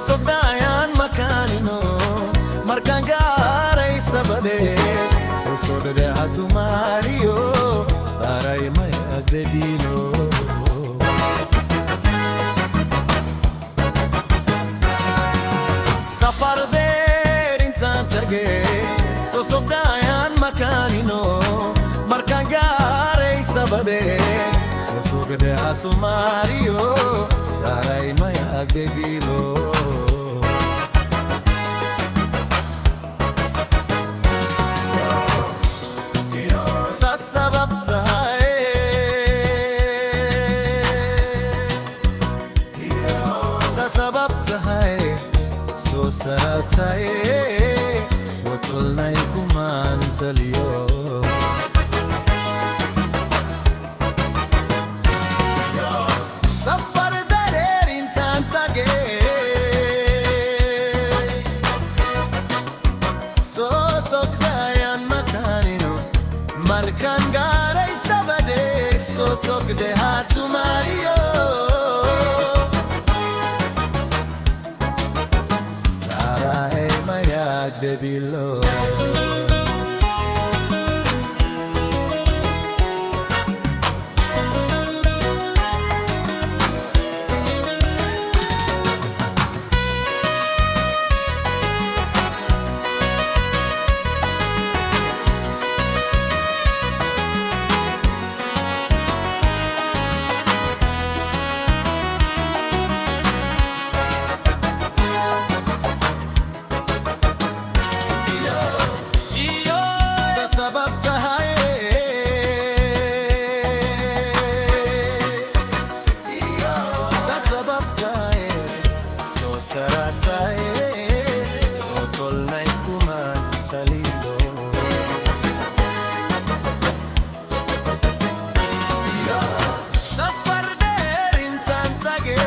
Sosokdayan makanino markangare sabade sosodde hatu mario sarai maya debino safar derin tantage sosokdayan makanino markangare sabade sosodde hatu mario sarai maya debino Sarataye swatol na ikuman taliyo safar darerin tantage sosokdayan makanino markangare sabade sosokde hatu mario Below sarataye sotol na ikuman talilo safar derin tantage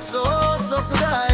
sosokdayan